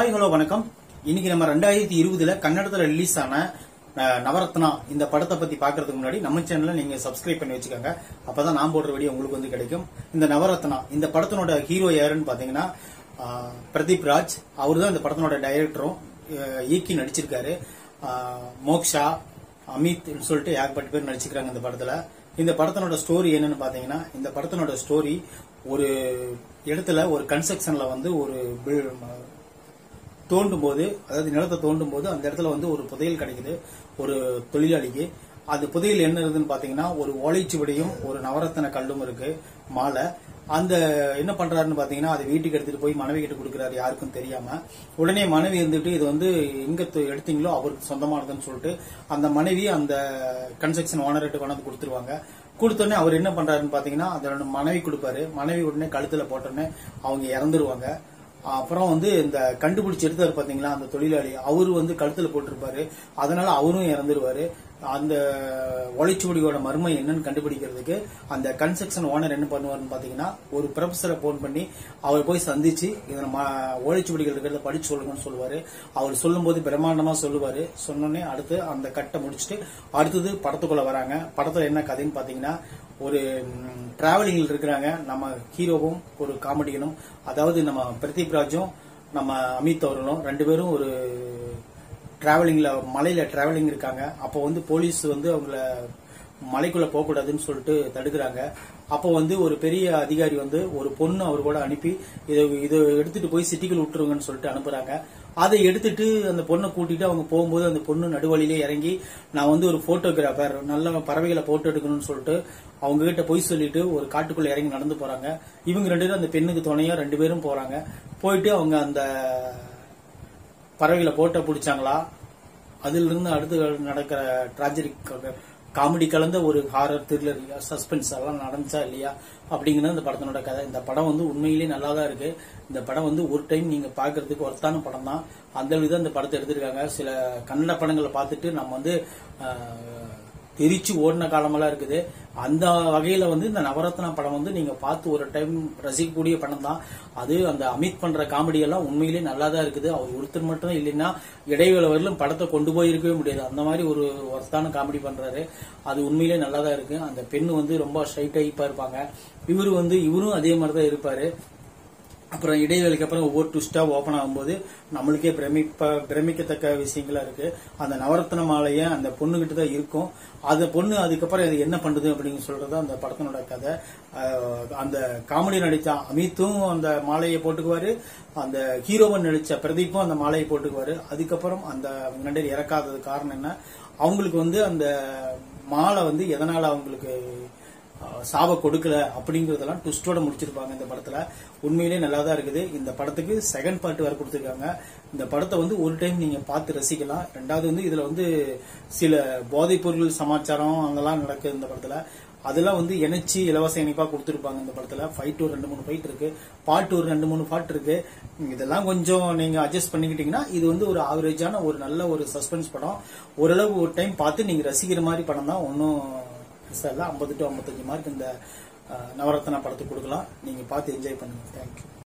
Hi hello வணக்கம். இன்னைக்கு நம்ம 2020 கன்னடத்துல ரிலீஸ் ஆன நவரத்னா இந்த படத்தை பத்தி பாக்குறதுக்கு முன்னாடி நம்ம சேனலை நீங்க சப்ஸ்கிரைப் பண்ணி வச்சுக்கோங்க. அப்பதான் நான் போடுற வீடியோ உங்களுக்கு வந்து கிடைக்கும். இந்த நவரத்னா இந்த படத்தினோட ஹீரோ யாருன்னு பாத்தீங்கன்னா பிரதீப் ராஜ். அவரு தான் இந்த படத்தினோட டைரக்டரும் இயக்கி நடிச்சிருக்காரு. மோக்ஷா, அமித் சொல்லிட்டு ஏகப்பட்ட பேர் நடிச்சிருக்காங்க இந்த படத்துல. இந்த படத்தினோட ஸ்டோரி என்னன்னு பாத்தீங்கன்னா, இந்த படத்தினோட ஸ்டோரி ஒரு இடத்துல ஒரு கன்ஸ்ட்ரக்ஷன்ல வந்து ஒரு தோண்டும் போது, அதாவது நிலத்தை தோண்டும் போது அந்த இடத்துல வந்து ஒரு புதையல் கிடைக்குது ஒரு தொழிலாளிக்கு. அந்த புதையல் என்ன இருக்குதுன்னு பாத்தீங்கன்னா, ஒரு ஓலைச்சுவடியும் ஒரு நவரத்ன கல்லும் இருக்கு, மாலை. அந்த என்ன பண்றாருன்னு பாத்தீங்கன்னா, அதை வீட்டுக்கு எடுத்துட்டு போய் மனைவி கிட்ட கொடுக்குறாரு, யாருக்கும் தெரியாம. உடனே மனைவி இருந்துட்டு இது வந்து எங்க எடுத்தீங்களோ அவருக்கு சொந்தமானதுன்னு சொல்லிட்டு அந்த மனைவி அந்த கன்ஸ்ட்ரக்ஷன் ஓனர்கிட்ட கொண்டாந்து கொடுத்துருவாங்க. கொடுத்தோடனே அவர் என்ன பண்றாருன்னு பாத்தீங்கன்னா, அதோட மனைவி கொடுப்பாரு. மனைவி உடனே கழுத்துல போட்டோடனே அவங்க இறந்துருவாங்க. அப்புறம் வந்து இந்த கண்டுபிடிச்சு எடுத்தாரு பாத்தீங்களா அந்த தொழிலாளி, அவரு வந்து கழுத்துல போட்டிருப்பாரு. அதனால அவரும் இறந்துருவாரு. அந்த ஓலைச்சுவடியோட மர்மம் என்னன்னு கண்டுபிடிக்கிறதுக்கு அந்த கன்ஸ்ட்ரக்ஷன் ஓனர் என்ன பண்ணுவாருன்னு பாத்தீங்கன்னா, ஒரு ப்ரொஃபஸரை போன் பண்ணி அவர் போய் சந்திச்சு இதை ஓலைச்சுவடிகள் இருக்கிறத படிச்சு சொல்லுங்கன்னு சொல்லுவாரு. அவர் சொல்லும் போது பிரம்மாண்டமா சொல்லுவாரு. சொன்னோடனே அடுத்து அந்த கட்டை முடிச்சுட்டு அடுத்தது படத்துக்குள்ள வராங்க. படத்துல என்ன கதைன்னு பாத்தீங்கன்னா, ஒரு டிராவலிங்ல இருக்கிறாங்க நம்ம ஹீரோவும் ஒரு காமெடியனும். அதாவது நம்ம பிரதீப் ராஜும் நம்ம அமித் அவர்களும் ரெண்டு பேரும் ஒரு டிராவலிங்ல மலையில டிராவலிங் இருக்காங்க. அப்போ வந்து போலீஸ் வந்து அவங்கள மலைக்குள்ள போக கூடாதுன்னு சொல்லிட்டு தடுக்கிறாங்க. அப்போ வந்து ஒரு பெரிய அதிகாரி வந்து ஒரு பொண்ணு அவர் கூட அனுப்பி இதை எடுத்துட்டு போய் சிட்டிக்குள்ள விட்டுருங்கன்னு சொல்லிட்டு அனுப்புறாங்க. அதை எடுத்துட்டு அந்த பொண்ணை கூட்டிட்டு அவங்க போகும்போது அந்த பொண்ணு நடுவழியிலே இறங்கி, நான் வந்து ஒரு போட்டோகிராஃபர், நல்ல பறவைகளை போட்டோ எடுக்கணும்னு சொல்லிட்டு அவங்க கிட்ட போய் சொல்லிட்டு ஒரு காட்டுக்குள்ள இறங்கி நடந்து போறாங்க. இவங்க ரெண்டு பேரும் அந்த பெண்ணுக்கு துணையா ரெண்டு பேரும் போறாங்க. போயிட்டு அவங்க அந்த பறவைகளை போட்டோ பிடிச்சாங்களா, அதுல இருந்து அடுத்து நடக்கிற டிராஜடிக் காமெடி கலந்த ஒரு ஹாரர் த்ரில்லர் சஸ்பென்ஸ் எல்லாம் நடந்துச்சா இல்லையா அப்படிங்கிறது இந்த படத்தினோட கதை. இந்த படம் வந்து உண்மையிலேயே நல்லா தான் இருக்கு. இந்த படம் வந்து ஒரு டைம் நீங்க பாக்குறதுக்கு ஒருத்தான படம் தான். அந்த விதம் இந்த படத்தை எடுத்திருக்காங்க. சில கன்னட படங்களை பார்த்துட்டு நம்ம வந்து தெரிச்சு ஓடின காலமெல்லாம் இருக்குது. அந்த வகையில வந்து இந்த நவரத்னா படம் வந்து நீங்க பார்த்து ஒரு டைம் ரசிக்கக்கூடிய படம் தான். அது அந்த அமித் பண்ற காமெடி எல்லாம் உண்மையிலேயே நல்லா தான் இருக்குது. அவர் ஒருத்தர் மட்டும் இல்லைன்னா இடைவேளை வரலும் படத்தை கொண்டு போயிருக்கவே முடியாது. அந்த மாதிரி ஒரு ஒருத்தான காமெடி பண்றாரு. அது உண்மையிலேயே நல்லா தான் இருக்கு. அந்த பெண்ணு வந்து ரொம்ப ஷைட் டைப்பா இருப்பாங்க. இவரும் அதே மாதிரி தான் இருப்பாரு. அப்புறம் இடைவேளைக்கு அப்புறம் ஒவ்வொரு ட்விஸ்டா ஓபன் ஆகும்போது நம்மளுக்கே பிரமிக்கத்தக்க விஷயங்களா இருக்கு. அந்த நவரத்ன மாலைய அந்த பொண்ணுகிட்ட தான் இருக்கும். அந்த பொண்ணு அதுக்கப்புறம் என்ன பண்ணுது அப்படின்னு சொல்றது அந்த படத்தினோட கதை. அந்த காமெடி நடிச்ச அமித்தும் அந்த மாலையை போட்டுக்குவாரு, அந்த ஹீரோவன் நடிச்ச பிரதீப்பும் அந்த மாலையை போட்டுக்குவாரு. அதுக்கப்புறம் அந்த ரெண்டு இறக்காதது காரணம் என்ன, அவங்களுக்கு வந்து அந்த மாலை வந்து எதனால அவங்களுக்கு சாவ கொடுக்கல அப்படிங்கறதெல்லாம் ட்விஸ்டோட முடிச்சிருப்பாங்க இந்த படத்துல. உண்மையிலேயே நல்லா தான் இருக்குது. இந்த படத்துக்கு செகண்ட் பார்ட் வேற கொடுத்திருக்காங்க. இந்த படத்தை வந்து ஒரு டைம் நீங்க பார்த்து ரசிக்கலாம். ரெண்டாவது வந்து இதுல வந்து சில போதைப் பொருள் சமாச்சாரம் அங்கெல்லாம் நடக்குது இந்த படத்துல. அதெல்லாம் வந்து இணைச்சி இலவச இணைப்பா கொடுத்திருப்பாங்க இந்த படத்துல. ஃபைட் ஒரு 2-3 ஃபைட் இருக்கு, பாட்டு ஒரு 2-3 பாட்டு இருக்கு. இதெல்லாம் கொஞ்சம் நீங்க அட்ஜஸ்ட் பண்ணிக்கிட்டீங்கன்னா இது வந்து ஒரு ஆவரேஜான ஒரு நல்ல ஒரு சஸ்பென்ஸ் படம். ஓரளவு ஒரு டைம் பார்த்து நீங்க ரசிக்கிற மாதிரி படம் தான். ஒன்னும் 50 to 55 மார்க் இந்த நவரத்னா படத்துக்கு கொடுக்கலாம். நீங்க பார்த்து என்ஜாய் பண்ணுங்க. தேங்க்யூ.